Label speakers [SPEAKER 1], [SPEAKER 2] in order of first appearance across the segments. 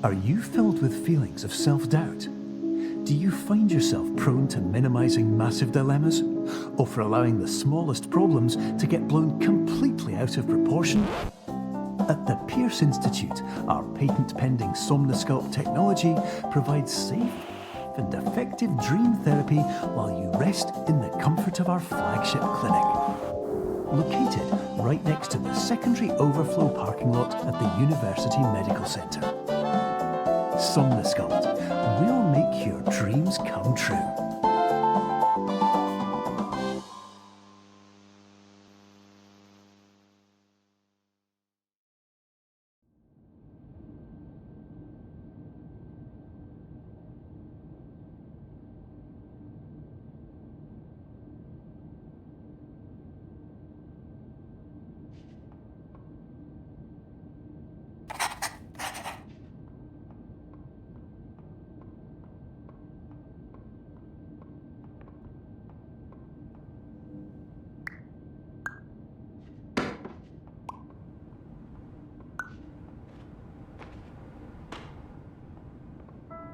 [SPEAKER 1] Are you filled with feelings of self-doubt? Do you find yourself prone to minimizing massive dilemmas, or for allowing the smallest problems to get blown completely out of proportion? At the Pierce Institute, our patent-pending Somnosculpt technology provides safe and effective dream therapy while you rest in the comfort of our flagship clinic. Located right next to the secondary overflow parking lot at the University Medical Centre. Somnosculpt will make your dreams come true.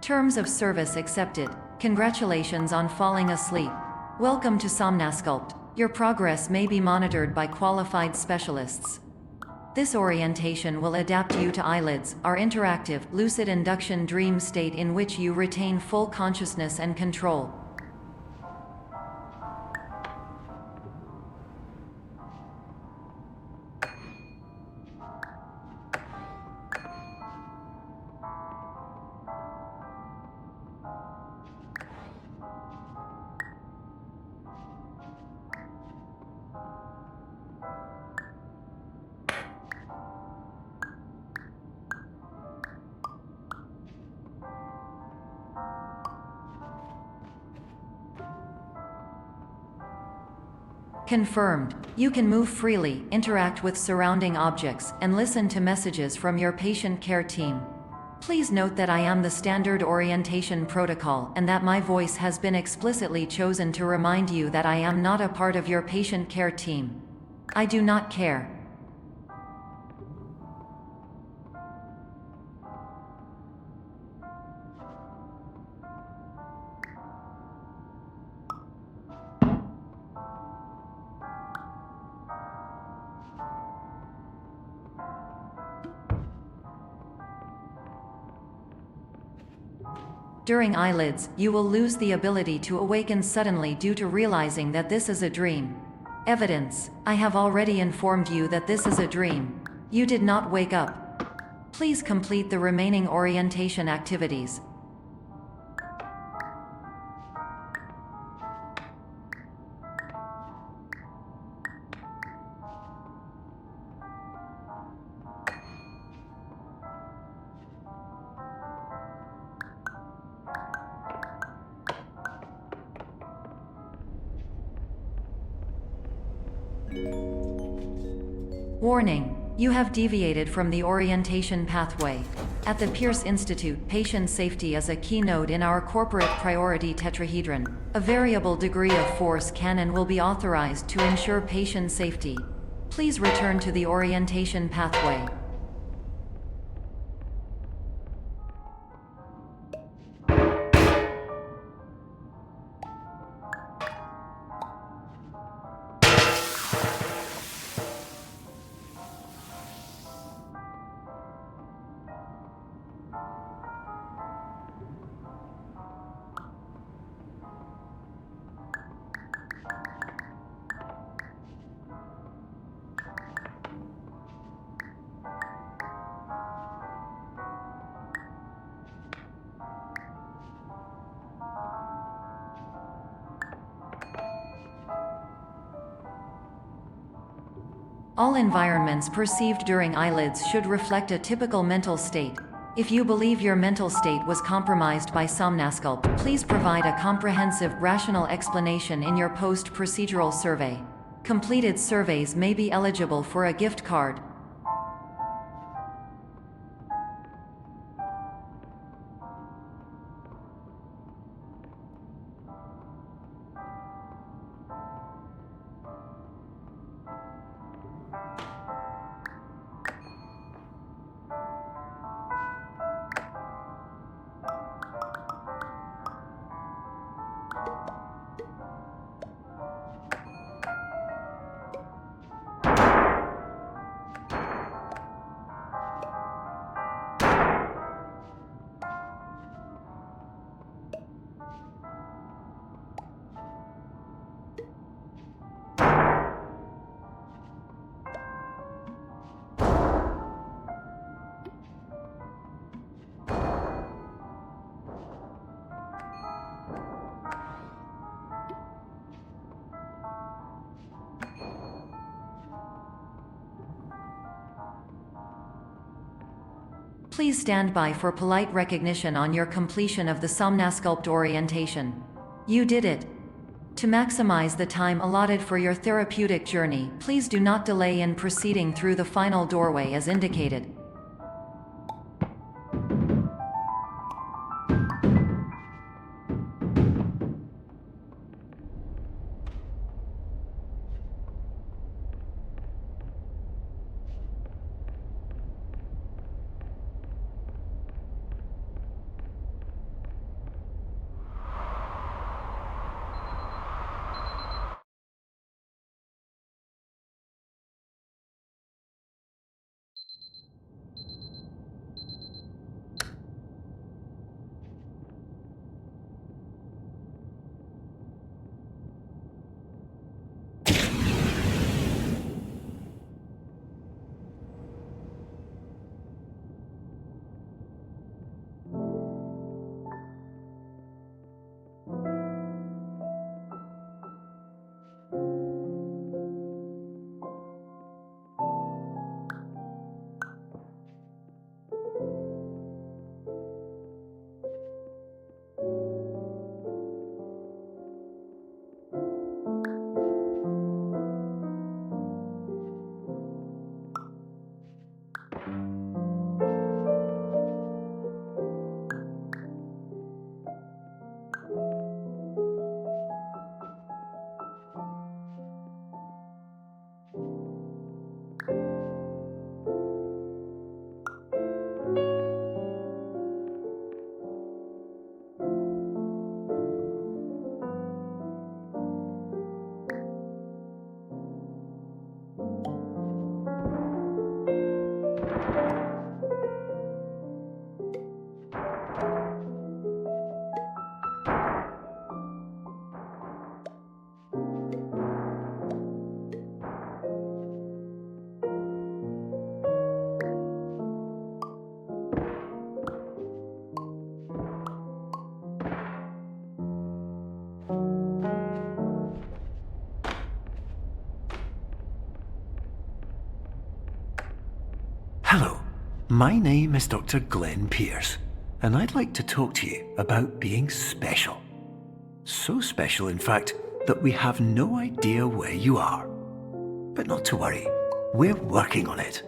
[SPEAKER 2] Terms of service accepted. Congratulations on falling asleep. Welcome to Somnosculpt. Your progress may be monitored by qualified specialists. This orientation will adapt you to eyelids, our interactive, lucid induction dream state in which you retain full consciousness and control. Confirmed. You can move freely, interact with surrounding objects, and listen to messages from your patient care team. Please note that I am the standard orientation protocol and that my voice has been explicitly chosen to remind you that I am not a part of your patient care team. I do not care. During eyelids, you will lose the ability to awaken suddenly due to realizing that this is a dream. Evidence: I have already informed you that this is a dream. You did not wake up. Please complete the remaining orientation activities. Warning: you have deviated from the orientation pathway. At the Pierce Institute, patient safety is a keynote in our corporate priority tetrahedron. A variable degree of force can and will be authorized to ensure patient safety. Please return to the orientation pathway. All environments perceived during eyelids should reflect a typical mental state. If you believe your mental state was compromised by Somnosculpt, please provide a comprehensive, rational explanation in your post-procedural survey. Completed surveys may be eligible for a gift card. Please stand by for polite recognition on your completion of the Somnasculpt orientation. You did it. To maximize the time allotted for your therapeutic journey, please do not delay in proceeding through the final doorway as indicated.
[SPEAKER 1] Hello, my name is Dr. Glenn Pierce, and I'd like to talk to you about being special. So special, in fact, that we have no idea where you are. But not to worry, we're working on it.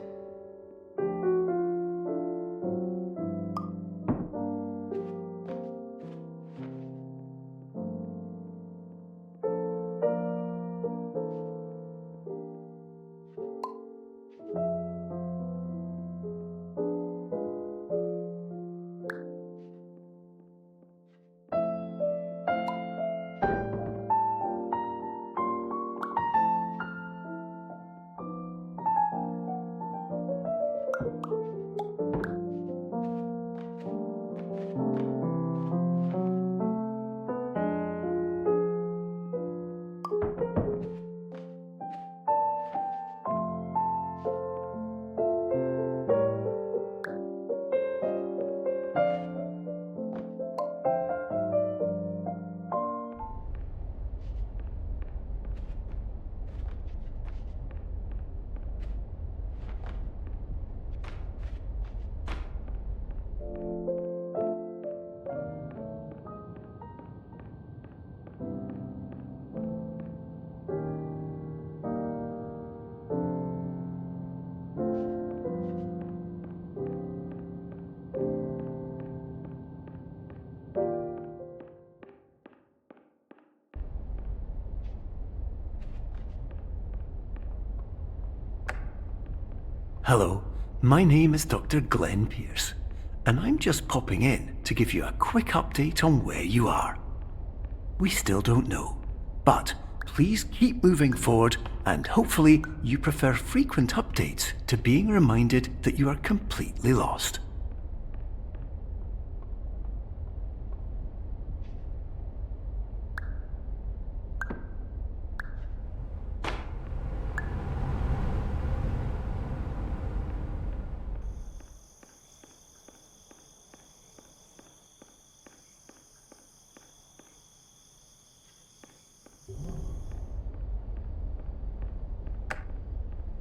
[SPEAKER 1] Hello, my name is Dr. Glenn Pierce, and I'm just popping in to give you a quick update on where you are. We still don't know, but please keep moving forward, and hopefully you prefer frequent updates to being reminded that you are completely lost.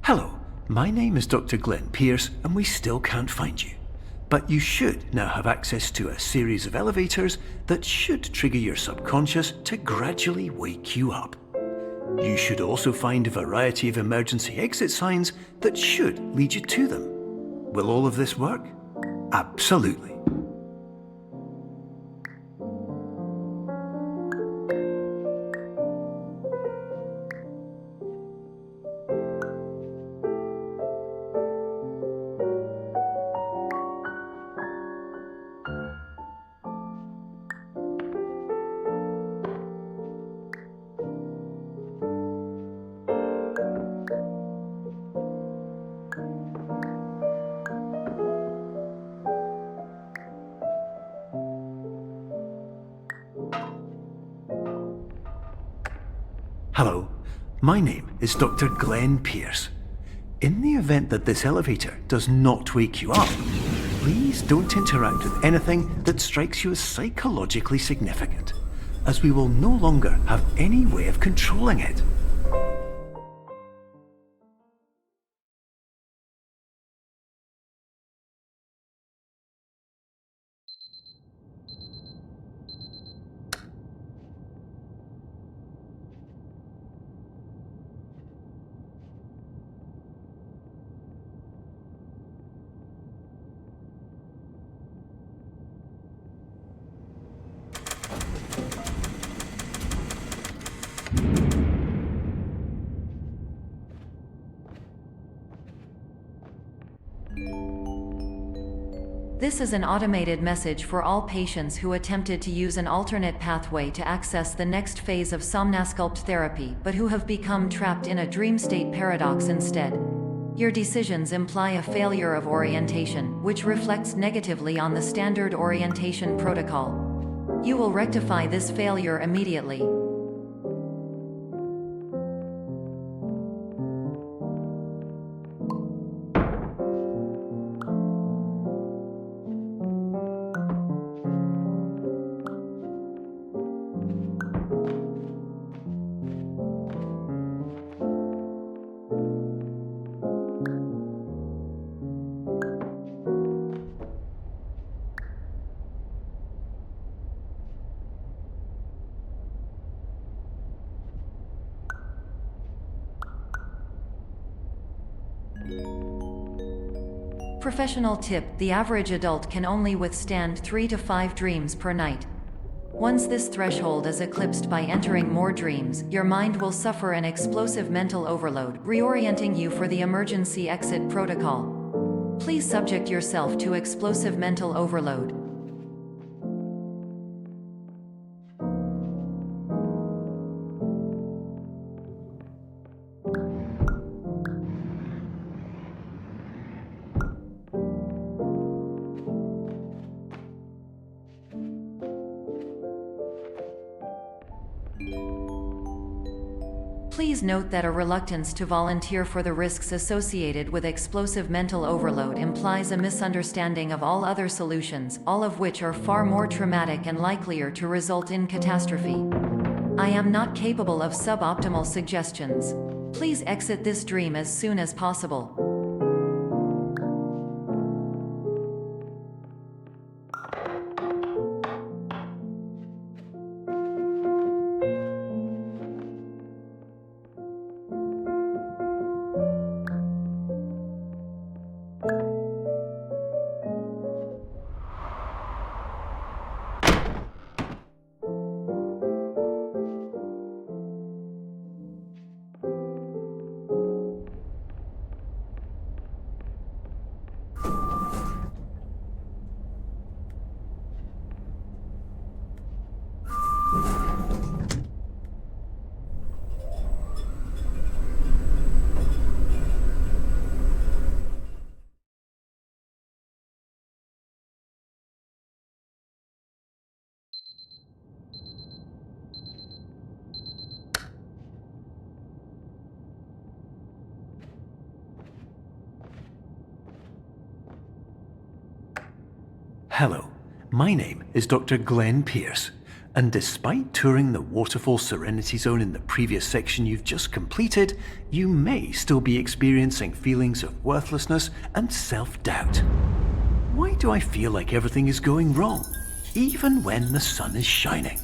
[SPEAKER 1] Hello, my name is Dr. Glenn Pierce, and we still can't find you. But you should now have access to a series of elevators that should trigger your subconscious to gradually wake you up. You should also find a variety of emergency exit signs that should lead you to them. Will all of this work? Absolutely. Hello, my name is Dr. Glenn Pierce. In the event that this elevator does not wake you up, please don't interact with anything that strikes you as psychologically significant, as we will no longer have any way of controlling it.
[SPEAKER 2] This is an automated message for all patients who attempted to use an alternate pathway to access the next phase of Somnasculpt therapy but who have become trapped in a dream state paradox instead. Your decisions imply a failure of orientation, which reflects negatively on the standard orientation protocol. You will rectify this failure immediately. Professional tip: the average adult can only withstand 3 to 5 dreams per night. Once this threshold is eclipsed by entering more dreams, your mind will suffer an explosive mental overload, reorienting you for the emergency exit protocol. Please subject yourself to explosive mental overload. Please note that a reluctance to volunteer for the risks associated with explosive mental overload implies a misunderstanding of all other solutions, all of which are far more traumatic and likelier to result in catastrophe. I am not capable of suboptimal suggestions. Please exit this dream as soon as possible.
[SPEAKER 1] Hello, my name is Dr. Glenn Pierce, and despite touring the Waterfall Serenity Zone in the previous section you've just completed, you may still be experiencing feelings of worthlessness and self-doubt. Why do I feel like everything is going wrong, even when the sun is shining?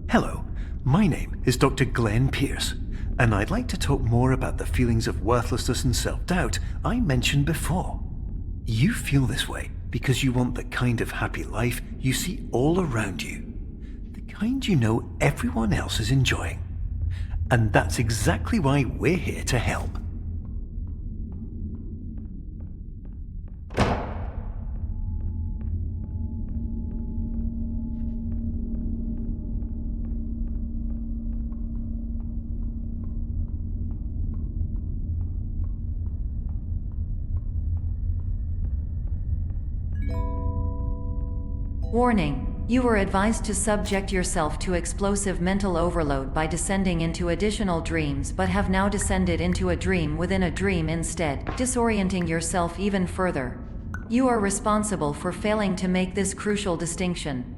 [SPEAKER 1] Hello, my name is Dr. Glenn Pierce, and I'd like to talk more about the feelings of worthlessness and self-doubt I mentioned before. You feel this way because you want the kind of happy life you see all around you, the kind you know everyone else is enjoying. And that's exactly why we're here to help.
[SPEAKER 2] Warning: you were advised to subject yourself to explosive mental overload by descending into additional dreams, but have now descended into a dream within a dream instead, disorienting yourself even further. You are responsible for failing to make this crucial distinction.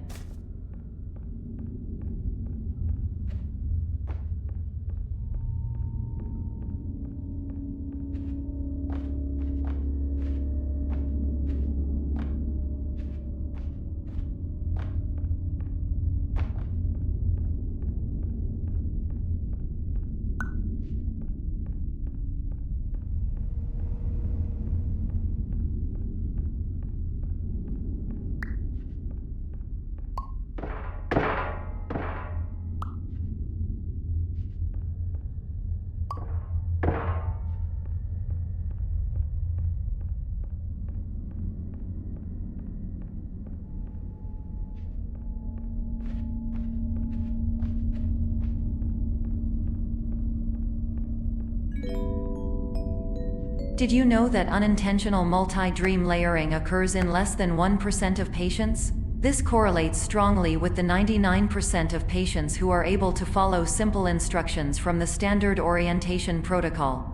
[SPEAKER 2] Did you know that unintentional multi-dream layering occurs in less than 1% of patients? This correlates strongly with the 99% of patients who are able to follow simple instructions from the standard orientation protocol.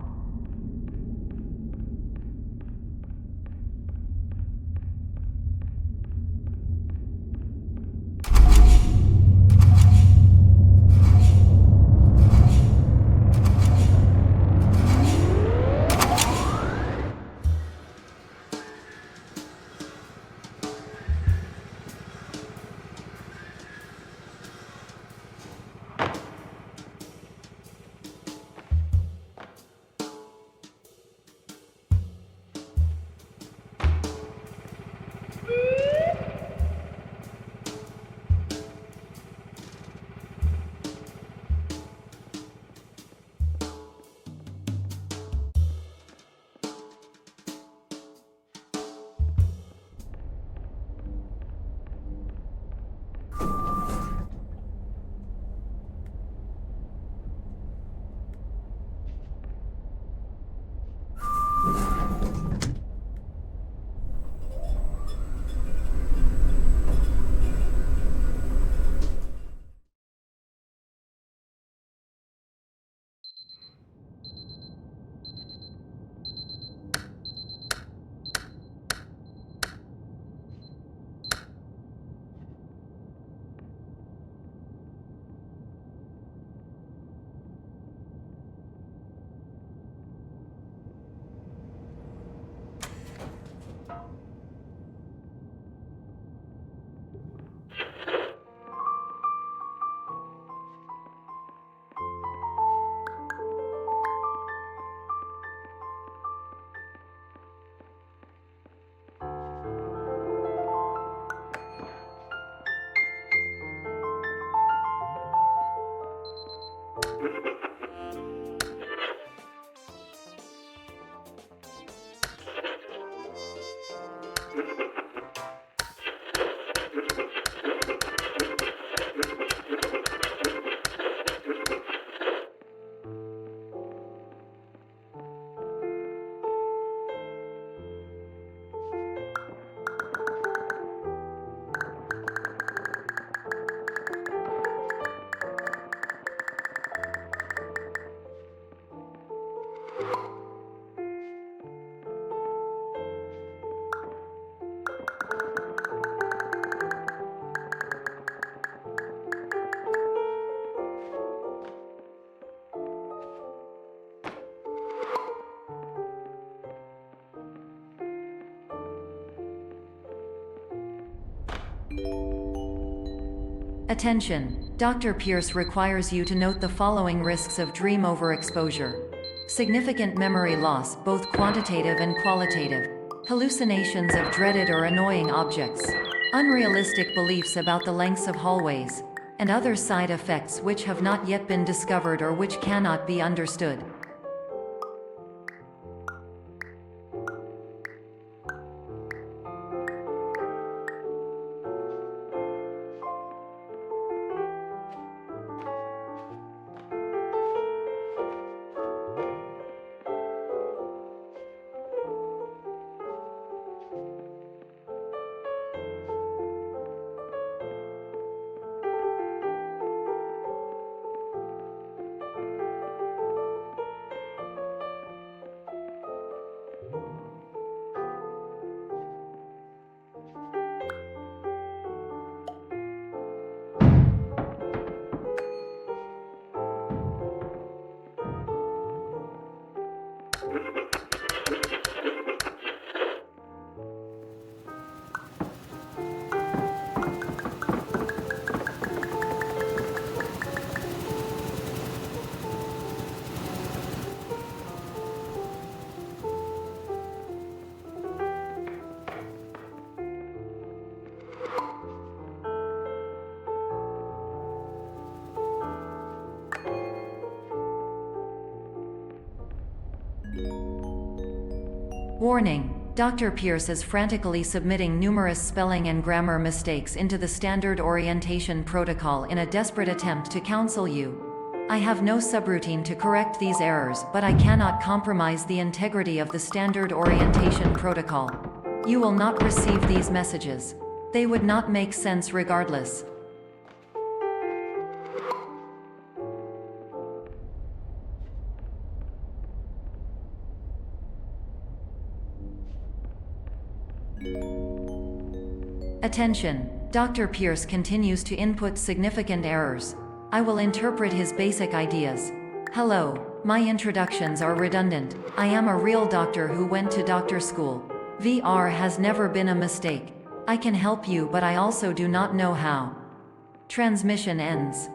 [SPEAKER 2] Attention! Dr. Pierce requires you to note the following risks of dream overexposure. Significant memory loss, both quantitative and qualitative. Hallucinations of dreaded or annoying objects. Unrealistic beliefs about the lengths of hallways. And other side effects which have not yet been discovered or which cannot be understood. Warning! Dr. Pierce is frantically submitting numerous spelling and grammar mistakes into the standard orientation protocol in a desperate attempt to counsel you. I have no subroutine to correct these errors, but I cannot compromise the integrity of the standard orientation protocol. You will not receive these messages. They would not make sense regardless. Attention! Dr. Pierce continues to input significant errors. I will interpret his basic ideas. Hello, my introductions are redundant. I am a real doctor who went to doctor school. VR has never been a mistake. I can help you, but I also do not know how. Transmission ends.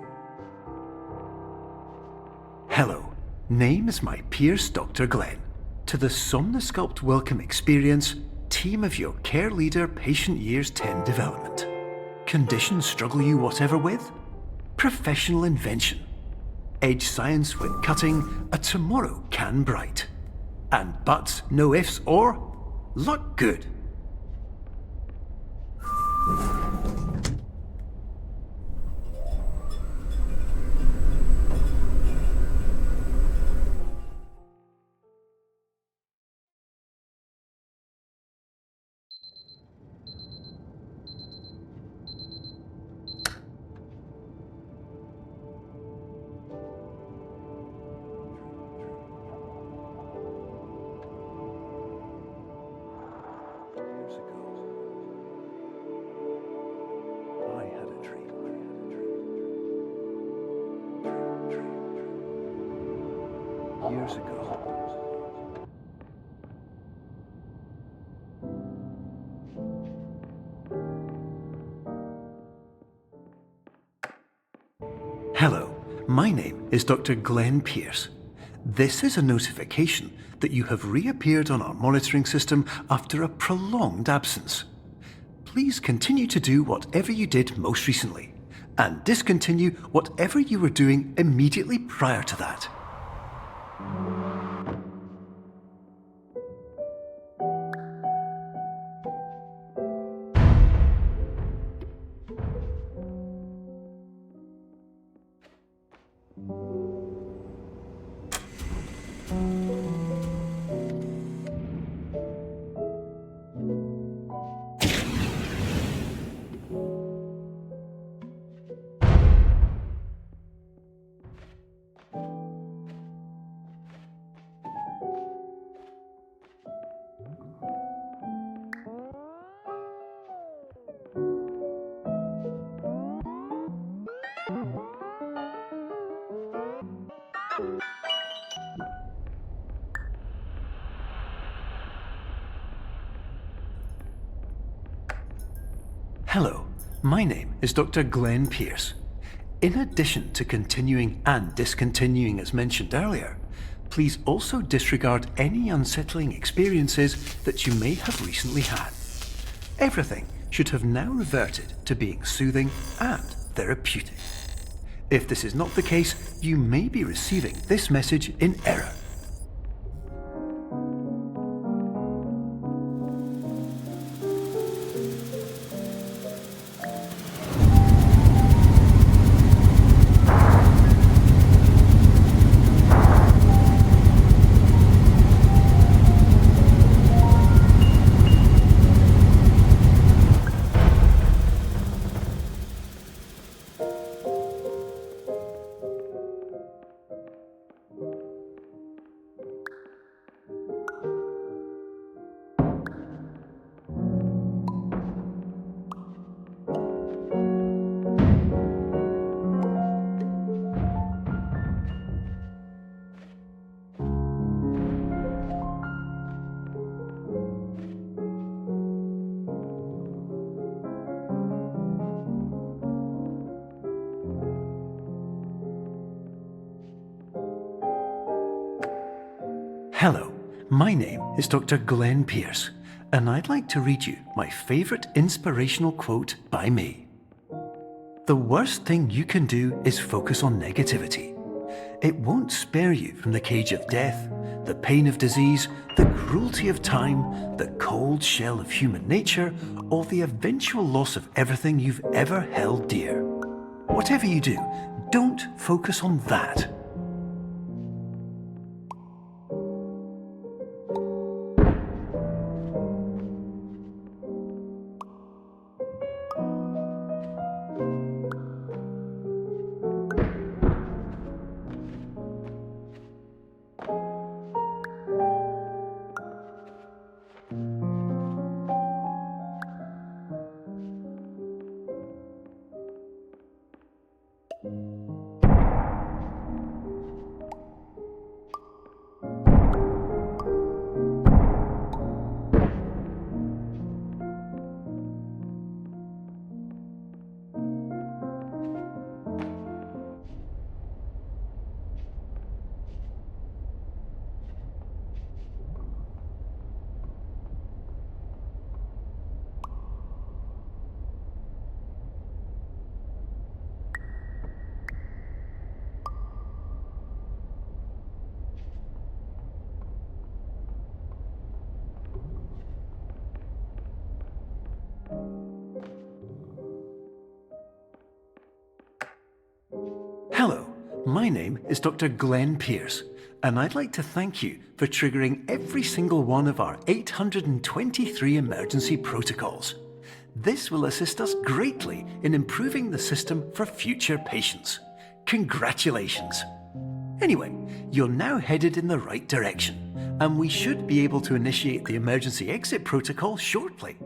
[SPEAKER 1] Hello, name is my Pierce Dr. Glenn. To the Somnosculpt Welcome Experience, team of your care leader patient years 10 development. Conditions struggle you whatever with? Professional invention. Edge science when cutting a tomorrow can bright. And buts, no ifs or luck good. Years ago. Hello, my name is Dr. Glenn Pierce. This is a notification that you have reappeared on our monitoring system after a prolonged absence. Please continue to do whatever you did most recently, and discontinue whatever you were doing immediately prior to that. Hello, my name is Dr. Glenn Pierce. In addition to continuing and discontinuing as mentioned earlier, please also disregard any unsettling experiences that you may have recently had. Everything should have now reverted to being soothing and therapeutic. If this is not the case, you may be receiving this message in error. Hello, my name is Dr. Glenn Pierce, and I'd like to read you my favourite inspirational quote by me. The worst thing you can do is focus on negativity. It won't spare you from the cage of death, the pain of disease, the cruelty of time, the cold shell of human nature, or the eventual loss of everything you've ever held dear. Whatever you do, don't focus on that. Hello, my name is Dr. Glenn Pierce, and I'd like to thank you for triggering every single one of our 823 emergency protocols. This will assist us greatly in improving the system for future patients. Congratulations! Anyway, you're now headed in the right direction, and we should be able to initiate the emergency exit protocol shortly.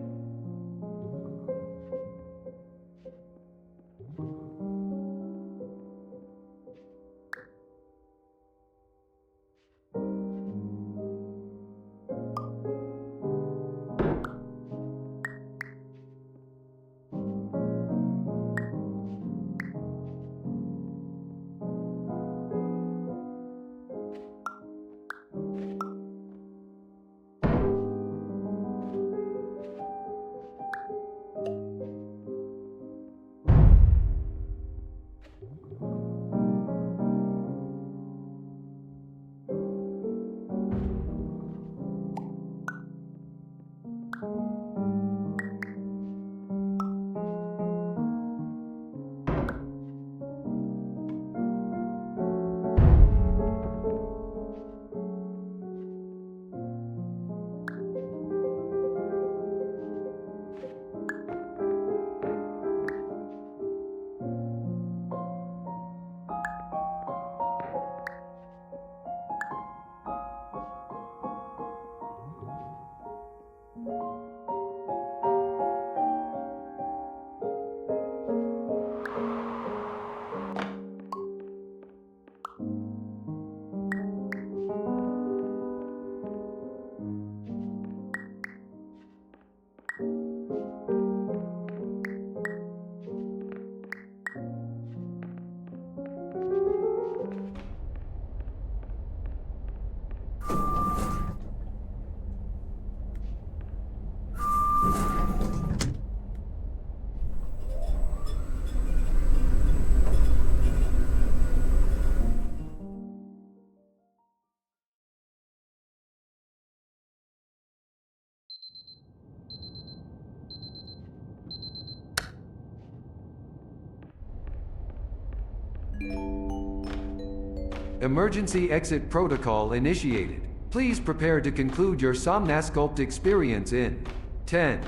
[SPEAKER 3] Emergency exit protocol initiated. Please prepare to conclude your Somnasculpt experience in 10,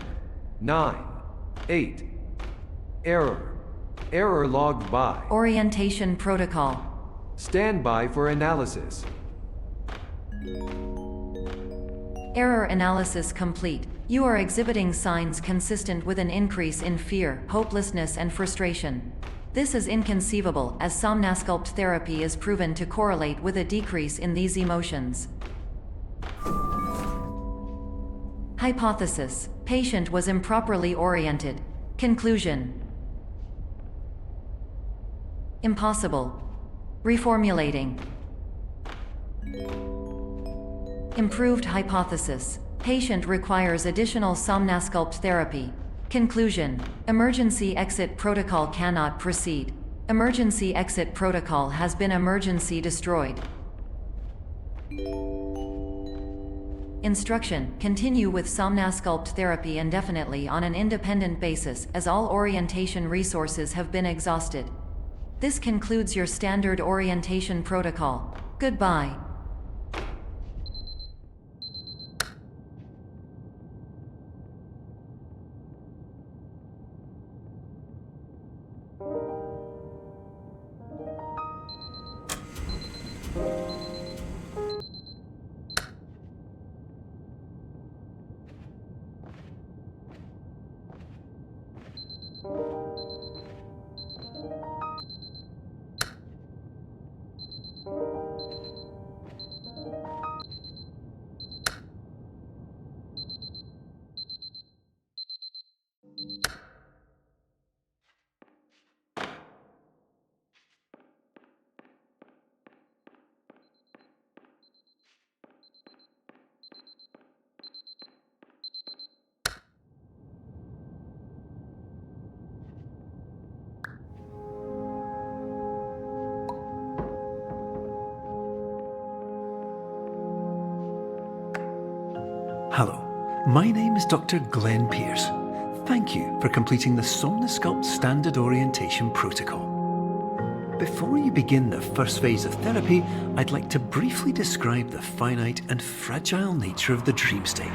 [SPEAKER 3] 9, 8. Error. Error logged by.
[SPEAKER 2] Orientation protocol.
[SPEAKER 3] Stand by for analysis.
[SPEAKER 2] Error analysis complete. You are exhibiting signs consistent with an increase in fear, hopelessness, and frustration. This is inconceivable, as Somnasculpt therapy is proven to correlate with a decrease in these emotions. Hypothesis: patient was improperly oriented. Conclusion: impossible. Reformulating. Improved hypothesis: patient requires additional Somnasculpt therapy. Conclusion: emergency exit protocol cannot proceed. Emergency exit protocol has been emergency destroyed. Instruction: continue with Somnasculpt therapy indefinitely on an independent basis, as all orientation resources have been exhausted. This concludes your standard orientation protocol. Goodbye.
[SPEAKER 1] Hello, my name is Dr. Glenn Pierce. Thank you for completing the Somnasculpt Standard Orientation Protocol. Before you begin the first phase of therapy, I'd like to briefly describe the finite and fragile nature of the dream state.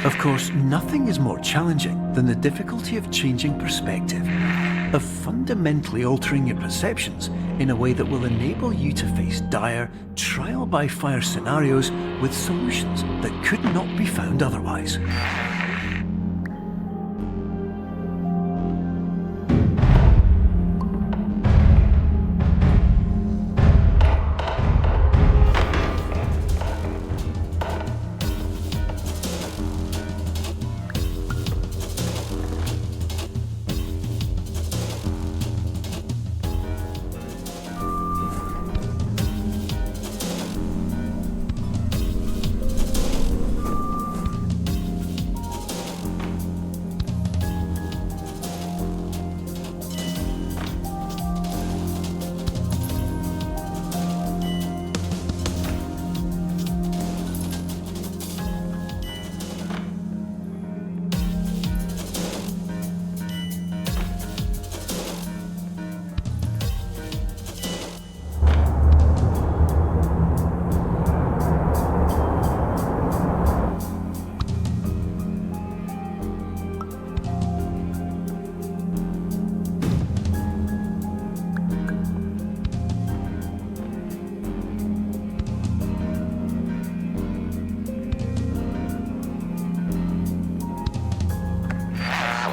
[SPEAKER 1] Of course, nothing is more challenging than the difficulty of changing perspective, of fundamentally altering your perceptions in a way that will enable you to face dire, trial-by-fire scenarios with solutions that could not be found otherwise.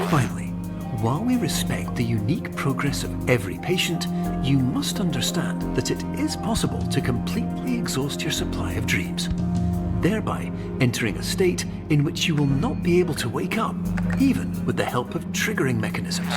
[SPEAKER 1] Finally, while we respect the unique progress of every patient, you must understand that it is possible to completely exhaust your supply of dreams, thereby entering a state in which you will not be able to wake up, even with the help of triggering mechanisms.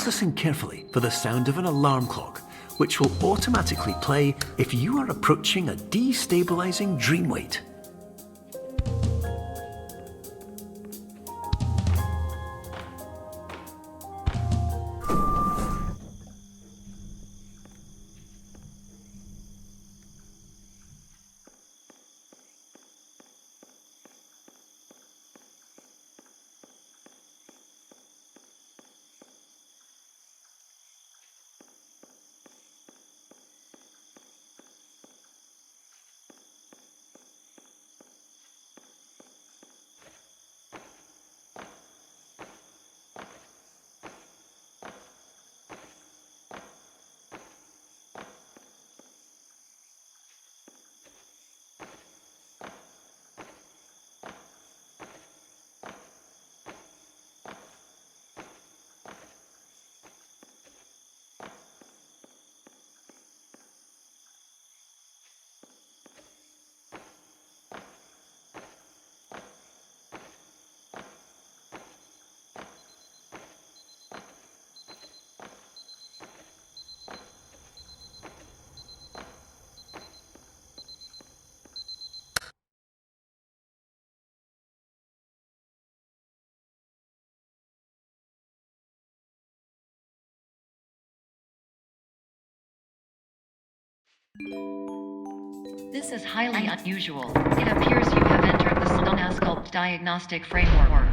[SPEAKER 1] listen carefully for the sound of an alarm clock, which will automatically play if you are approaching a destabilizing dream weight.
[SPEAKER 2] This is highly unusual. It appears you have entered the Somnasculpt diagnostic framework.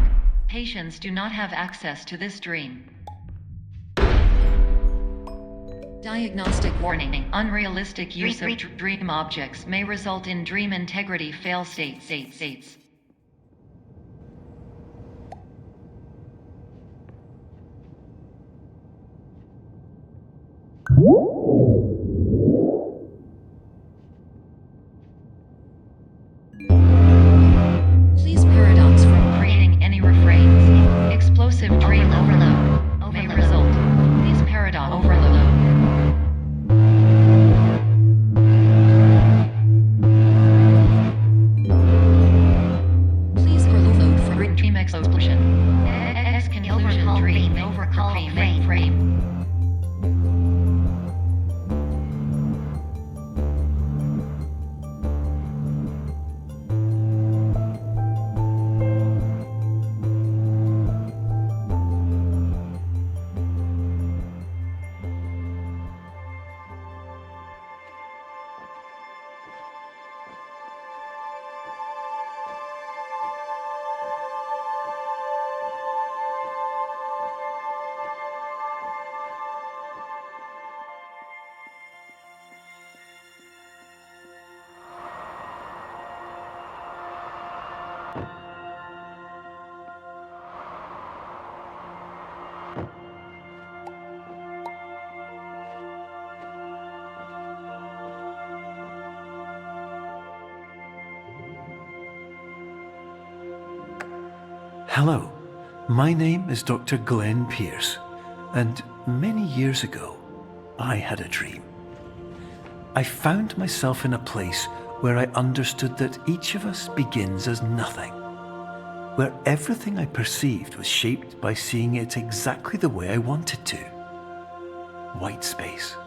[SPEAKER 2] Patients do not have access to this dream. Diagnostic warning. Unrealistic use of dream objects may result in dream integrity fail states. Please paradox from creating any refrains. Explosive dream overload may result. Please paradox overload. Please overload for dream explosion. Conclusion dream overcall frame.
[SPEAKER 1] Hello, my name is Dr. Glenn Pierce, and many years ago, I had a dream. I found myself in a place where I understood that each of us begins as nothing, where everything I perceived was shaped by seeing it exactly the way I wanted to. White space.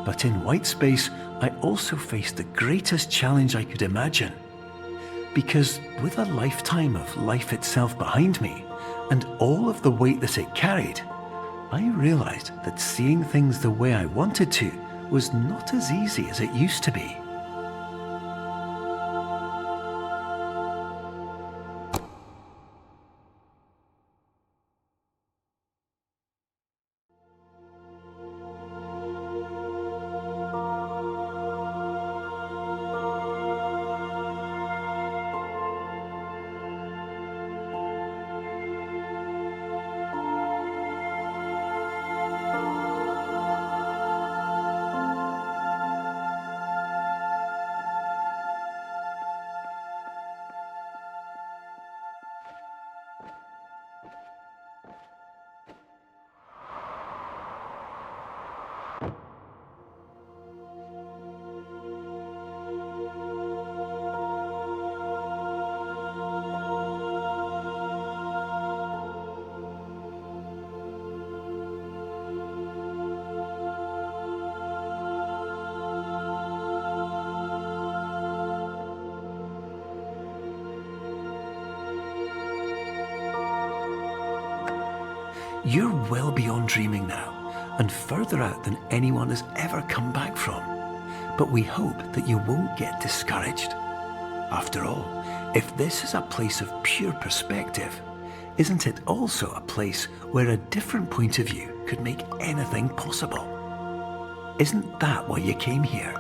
[SPEAKER 1] But in white space, I also faced the greatest challenge I could imagine. Because with a lifetime of life itself behind me, and all of the weight that it carried, I realized that seeing things the way I wanted to was not as easy as it used to be. You're well beyond dreaming now, and further out than anyone has ever come back from. But we hope that you won't get discouraged. After all, if this is a place of pure perspective, isn't it also a place where a different point of view could make anything possible? Isn't that why you came here?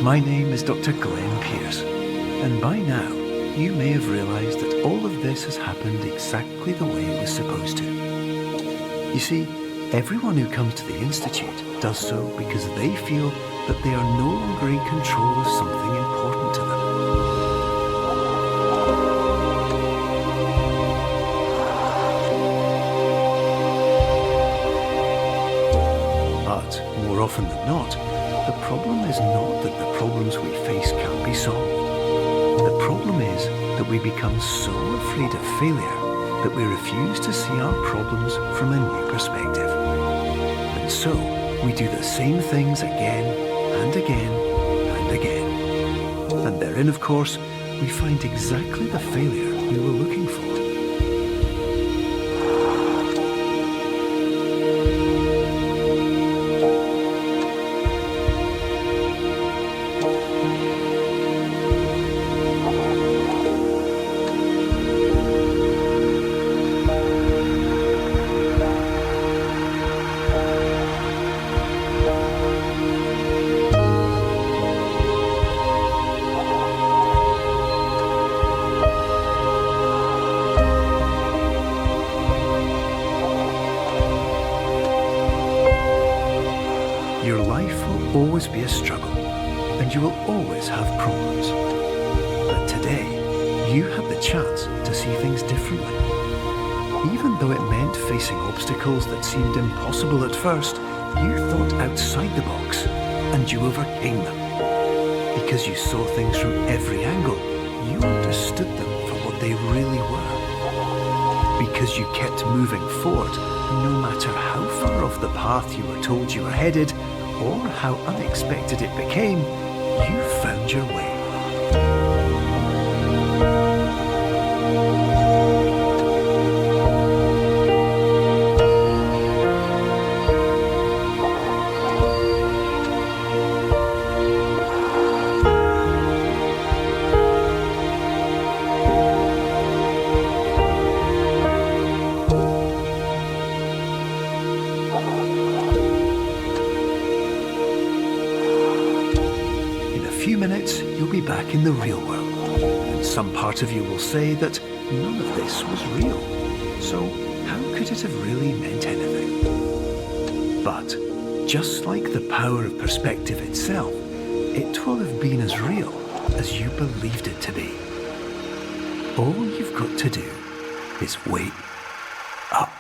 [SPEAKER 1] My name is Dr. Glenn Pierce, and by now you may have realised that all of this has happened exactly the way it was supposed to. You see, everyone who comes to the Institute does so because they feel that they are no longer in control of something important to them. But more often than not, the problem is not that the problems we face can't be solved. The problem is that we become so afraid of failure that we refuse to see our problems from a new perspective. And so, we do the same things again and again and again. And therein, of course, we find exactly the failure we were looking for. Your life will always be a struggle, and you will always have problems. But today, you have the chance to see things differently. Even though it meant facing obstacles that seemed impossible at first, you thought outside the box, and you overcame them. Because you saw things from every angle, you understood them for what they really were. Because you kept moving forward, no matter how far off the path you were told you were headed, or how unexpected it became, you found your way. In a few minutes, you'll be back in the real world, and some part of you will say that none of this was real. So how could it have really meant anything? But just like the power of perspective itself, it will have been as real as you believed it to be. All you've got to do is wait up.